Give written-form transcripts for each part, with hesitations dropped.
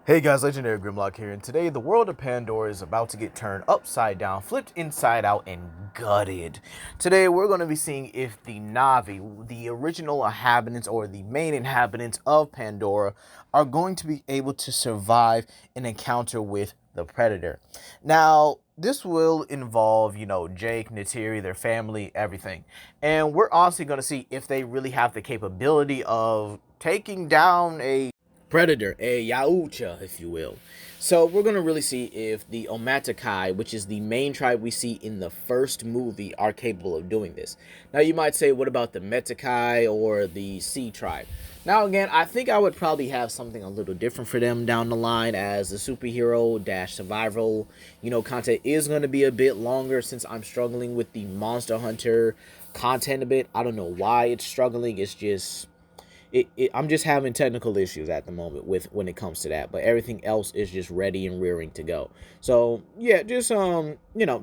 Hey guys, Legendary Grimlock here, and today the world of Pandora is about to get turned upside down, flipped inside out, and gutted. Today we're going to be seeing if the Na'vi, the original inhabitants or the main inhabitants of Pandora, are going to be able to survive an encounter with the Predator. Now, this will involve, Jake, Natiri, their family, everything. And we're honestly going to see if they really have the capability of taking down a predator, a YAUJTA, if you will. So we're going to really see if the Omatakai, which is the main tribe we see in the first movie, are capable of doing this. Now you might say, what about the Metakai or the Sea tribe? Now again, I think I would probably have something a little different for them down the line, as the superhero dash survival, content is going to be a bit longer since I'm struggling with the Monster Hunter content a bit. I don't know why it's struggling. It's just I'm just having technical issues at the moment with when it comes to that, but everything else is just ready and rearing to go. So yeah, just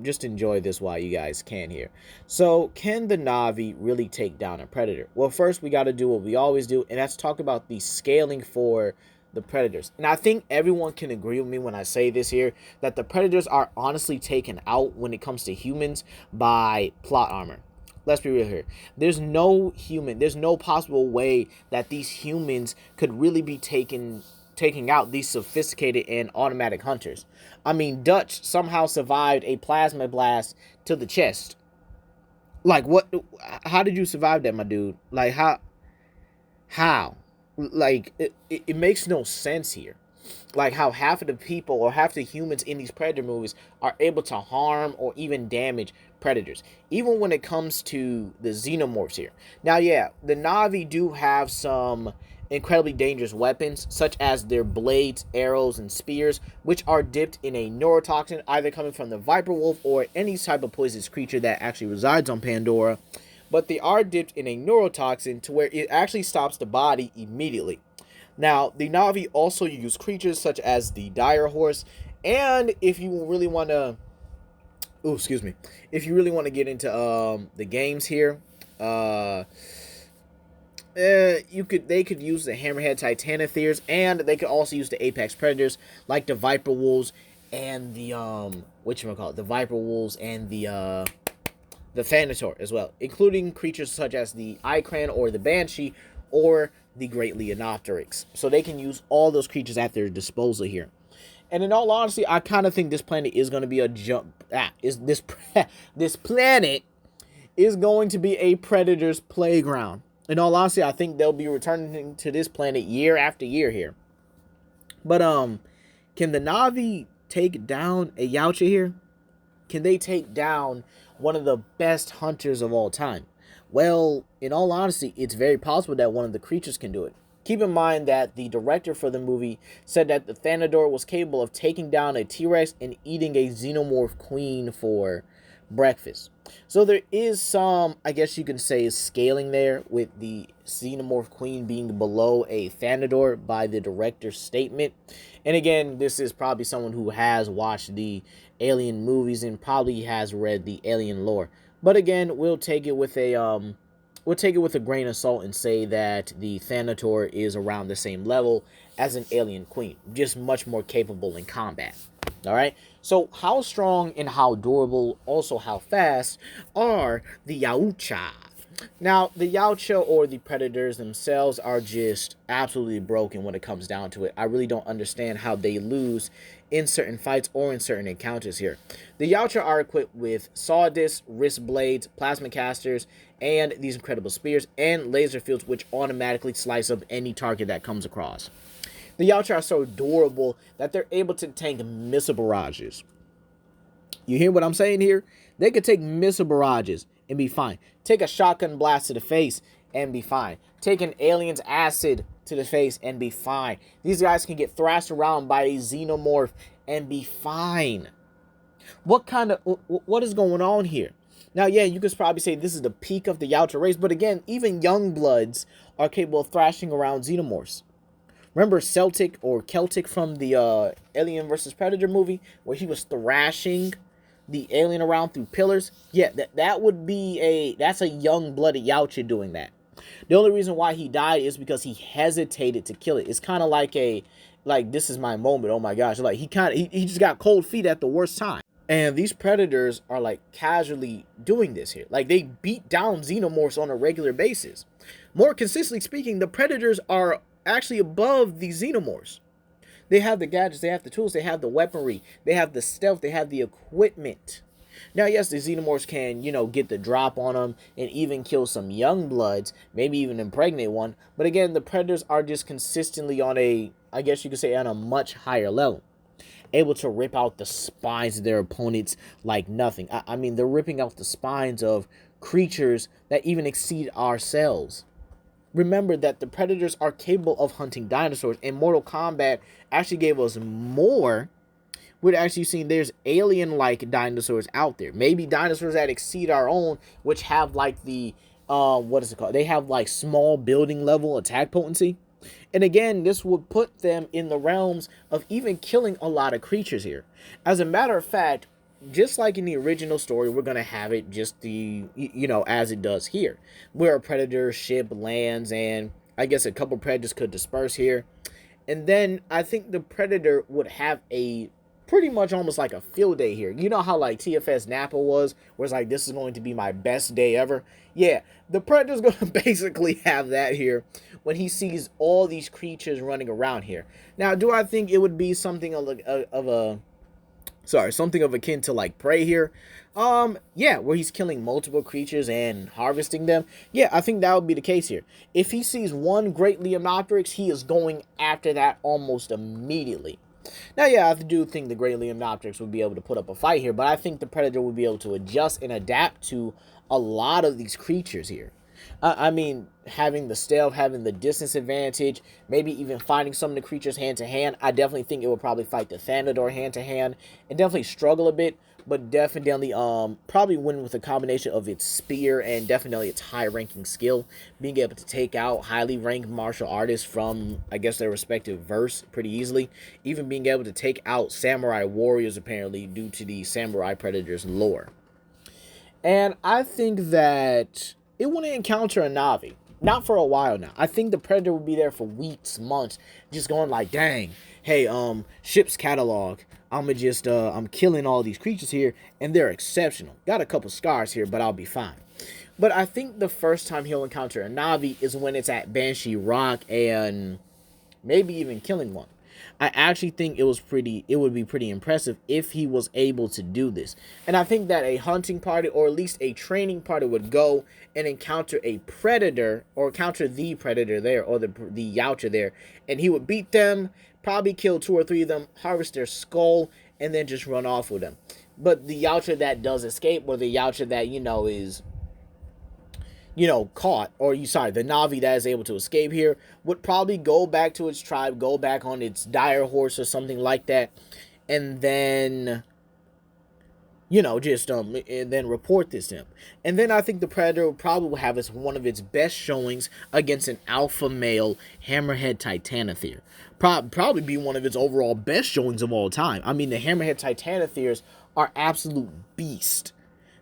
just enjoy this while you guys can here. So can the Na'vi really take down a predator? Well, first we got to do what we always do, and that's talk about the scaling for the predators. And I think everyone can agree with me when I say this here, that the predators are honestly taken out when it comes to humans by plot armor. Let's be real here. There's no possible way that these humans could really be taking out these sophisticated and automatic hunters. I mean, Dutch somehow survived a plasma blast to the chest. Like, what? How did you survive that, my dude? Like, how? Like, it makes no sense here. Like how half of the people or half the humans in these predator movies are able to harm or even damage predators, even when it comes to the xenomorphs here. Now, yeah, the Na'vi do have some incredibly dangerous weapons, such as their blades, arrows, and spears, which are dipped in a neurotoxin, either coming from the viper wolf or any type of poisonous creature that actually resides on Pandora. But they are dipped in a neurotoxin to where it actually stops the body immediately. Now, the Na'vi also use creatures such as the dire horse, and if you really want to, if you really want to get into the games here, they could use the hammerhead titanotheres, and they could also use the apex predators like the viper wolves and the the viper wolves and the Thanator as well, including creatures such as the Ikran or the Banshee or the Great Leonopteryx. So they can use all those creatures at their disposal here. And in all honesty, I kind of think this planet is going to be a this planet is going to be a predator's playground. In all honesty, I think they'll be returning to this planet year after year here. But can the Na'vi take down a YAUJTA here? Can they take down one of the best hunters of all time? Well, in all honesty, it's very possible that one of the creatures can do it. Keep in mind that the director for the movie said that the Thanador was capable of taking down a T-Rex and eating a xenomorph queen for breakfast. So there is some, I guess you can say, scaling there with the xenomorph queen being below a Thanador by the director's statement. And again, this is probably someone who has watched the Alien movies and probably has read the Alien lore. But again, we'll take it with a grain of salt and say that the Thanator is around the same level as an alien queen, just much more capable in combat. All right. So how strong and how durable, also how fast, are the YAUJTA? Now, the YAUJTA or the predators themselves are just absolutely broken when it comes down to it. I really don't understand how they lose in certain fights or in certain encounters here. The YAUJTA are equipped with saw discs, wrist blades, plasma casters, and these incredible spears and laser fields which automatically slice up any target that comes across. The YAUJTA are so durable that they're able to tank missile barrages. You hear what I'm saying here? They could take missile barrages and be fine. Take a shotgun blast to the face and be fine. Take an alien's acid to the face and be fine. These guys can get thrashed around by a xenomorph and be fine. What is going on here? Now, yeah, you could probably say this is the peak of the YAUJTA race, but again, even young bloods are capable of thrashing around xenomorphs. Remember Celtic or Celtic from the Alien vs. Predator movie, where he was thrashing the alien around through pillars? Yeah, that's a young blooded YAUJTA doing that. The only reason why he died is because he hesitated to kill it. It's kind of like a like, this is my moment. Oh my gosh. Like, he just got cold feet at the worst time. And these predators are like casually doing this here. Like, they beat down xenomorphs on a regular basis. More consistently speaking, the predators are actually above the xenomorphs. They have the gadgets, they have the tools, they have the weaponry, they have the stealth, they have the equipment. Now, yes, the xenomorphs can, get the drop on them and even kill some young bloods, maybe even impregnate one. But again, the predators are just consistently on a, I guess you could say, on a much higher level, able to rip out the spines of their opponents like nothing. I mean, they're ripping out the spines of creatures that even exceed ourselves. Remember that the predators are capable of hunting dinosaurs, and Mortal Kombat actually gave us more. We're actually seeing there's alien-like dinosaurs out there. Maybe dinosaurs that exceed our own, which have like the, what is it called? They have like small building level attack potency. And again, this would put them in the realms of even killing a lot of creatures here. As a matter of fact, just like in the original story, we're going to have it just as it does here, where a predator ship lands and I guess a couple predators could disperse here. And then I think the predator would have a pretty much almost like a field day here. You know how like TFS Napa was, where it's like, this is going to be my best day ever? Yeah, the predator's going to basically have that here when he sees all these creatures running around here. Now, do I think it would be something something of akin to like Prey here? Yeah, where he's killing multiple creatures and harvesting them. Yeah, I think that would be the case here. If he sees one great Leomnopteryx, he is going after that almost immediately. Now, yeah, I do think the great Leomnopteryx would be able to put up a fight here, but I think the Predator would be able to adjust and adapt to a lot of these creatures here. I mean, having the stealth, having the distance advantage, maybe even fighting some of the creatures hand-to-hand. I definitely think it would probably fight the Thanador hand-to-hand and definitely struggle a bit, but definitely probably win with a combination of its spear and definitely its high-ranking skill, being able to take out highly ranked martial artists from, I guess, their respective verse pretty easily, even being able to take out samurai warriors, apparently, due to the samurai predators lore. And I think that it wouldn't encounter a Navi. Not for a while now. I think the Predator would be there for weeks, months, just going like, dang, hey, ship's catalog. I'm killing all these creatures here, and they're exceptional. Got a couple scars here, but I'll be fine. But I think the first time he'll encounter a Navi is when it's at Banshee Rock and maybe even killing one. I actually think it would be pretty impressive if he was able to do this. And I think that a hunting party, or at least a training party, would go and encounter a predator, or encounter the predator there, or the YAUJTA there, and he would beat them, probably kill 2 or 3 of them, harvest their skull, and then just run off with them. But the YAUJTA that does escape, or the YAUJTA that, is caught, or the Navi that is able to escape here, would probably go back to its tribe, go back on its dire horse or something like that, and then, and then report this to him. And then I think the Predator will probably have one of its best showings against an alpha male Hammerhead Titanothere. Probably be one of its overall best showings of all time. I mean, the Hammerhead Titanotheres are absolute beasts.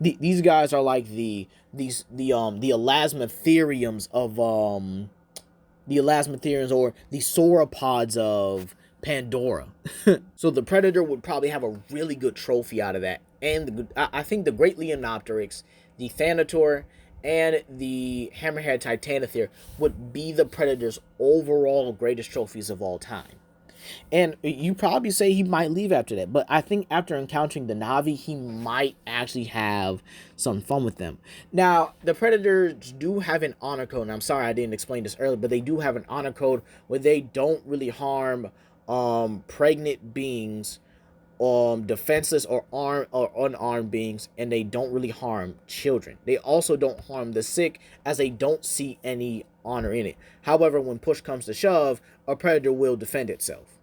These guys are like the elasmotheriums of the elasmotheriums, or the sauropods of Pandora. So the Predator would probably have a really good trophy out of that. And I think the Great Leomnopteryx, the Thanator, and the Hammerhead Titanothere would be the Predator's overall greatest trophies of all time. And you probably say he might leave after that, but I think after encountering the Navi, he might actually have some fun with them. Now, the Predators do have an honor code, and I'm sorry I didn't explain this earlier, but they do have an honor code where they don't really harm pregnant beings, defenseless or armed or unarmed beings, and they don't really harm children. They also don't harm the sick, as they don't see any honor in it. However, when push comes to shove, a Predator will defend itself.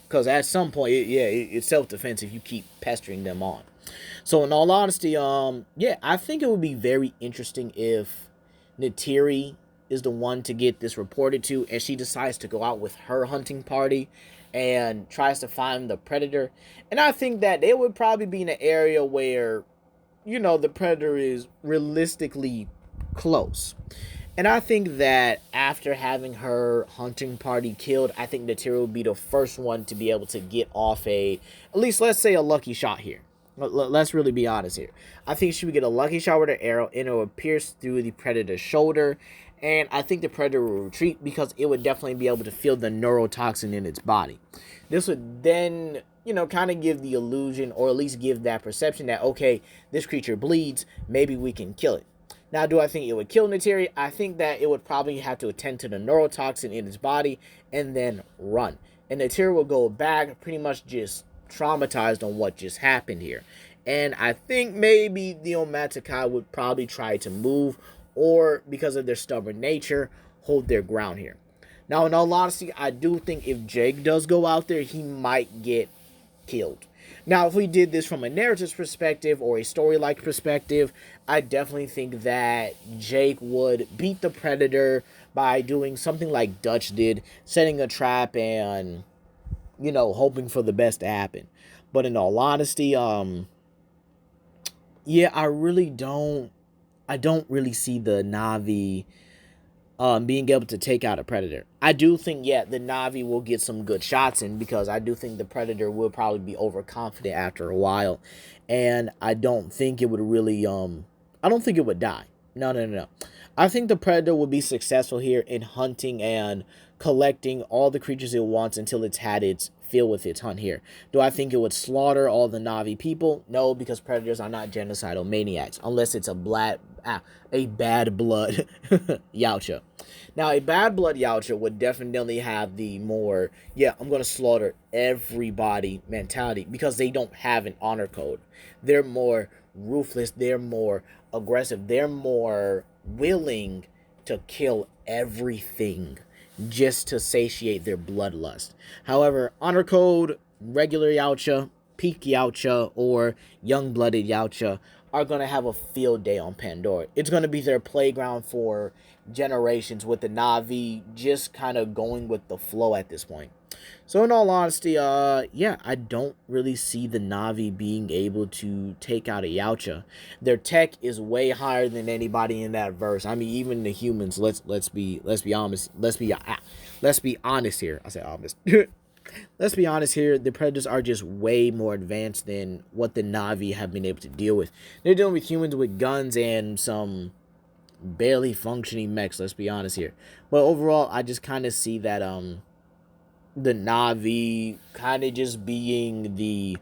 Because at some point, it's self-defense if you keep pestering them on. So in all honesty, I think it would be very interesting if Neytiri is the one to get this reported to, and she decides to go out with her hunting party and tries to find the Predator. And I think that they would probably be in an area where, the Predator is realistically close. And I think that after having her hunting party killed, I think Natira will be the first one to be able to get off at least let's say a lucky shot here. Let's really be honest here. I think she would get a lucky shot with her arrow, and it would pierce through the predator's shoulder. And I think the predator will retreat because it would definitely be able to feel the neurotoxin in its body. This would then, kind of give the illusion, or at least give that perception that, okay, this creature bleeds, maybe we can kill it. Now, do I think it would kill Natiri? I think that it would probably have to attend to the neurotoxin in its body and then run. And Natiri will go back pretty much just traumatized on what just happened here. And I think maybe the Omatakai would probably try to move, or because of their stubborn nature, hold their ground here. Now, in all honesty, I do think if Jake does go out there, he might get killed. Now, if we did this from a narrative perspective or a story-like perspective, I definitely think that Jake would beat the Predator by doing something like Dutch did, setting a trap and, hoping for the best to happen. But in all honesty, yeah, I don't really see the Na'vi being able to take out a Predator. I do think, yeah, the Na'vi will get some good shots in, because I do think the Predator will probably be overconfident after a while. And I don't think it would really, I don't think it would die. No. I think the Predator will be successful here in hunting and collecting all the creatures it wants until it's had its fill with its hunt here. Do I think it would slaughter all the Na'vi people? No, because Predators are not genocidal maniacs, unless it's a bad blood YAUJTA. Now, a bad blood YAUJTA would definitely have the more, yeah, I'm going to slaughter everybody mentality, because they don't have an honor code. They're more ruthless. They're more aggressive. They're more willing to kill everything just to satiate their bloodlust. However, honor code, regular YAUJTA, peak YAUJTA, or young-blooded YAUJTA are going to have a field day on Pandora. It's going to be their playground for generations, with the Na'vi just kind of going with the flow at this point. So in all honesty, yeah, I don't really see the Na'vi being able to take out a YAUJTA. Their tech is way higher than anybody in that verse. I mean, even the humans. Let's be honest. Let's be honest here. I said honest. Let's be honest here. The Predators are just way more advanced than what the Na'vi have been able to deal with. They're dealing with humans with guns and some barely functioning mechs. Let's be honest here. But overall, I just kind of see that the Na'vi kind of just being the,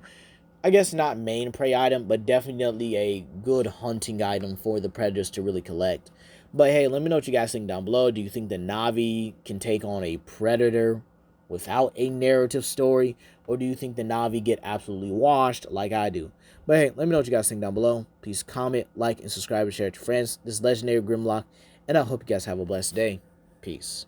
I guess not main prey item, but definitely a good hunting item for the Predators to really collect. But hey, let me know what you guys think down below. Do you think the Na'vi can take on a Predator without a narrative story, or do you think the Na'vi get absolutely washed like I do? But hey, let me know what you guys think down below. Please comment, like, and subscribe, and share it with your friends. This is Legendary Grimlock, and I hope you guys have a blessed day. Peace.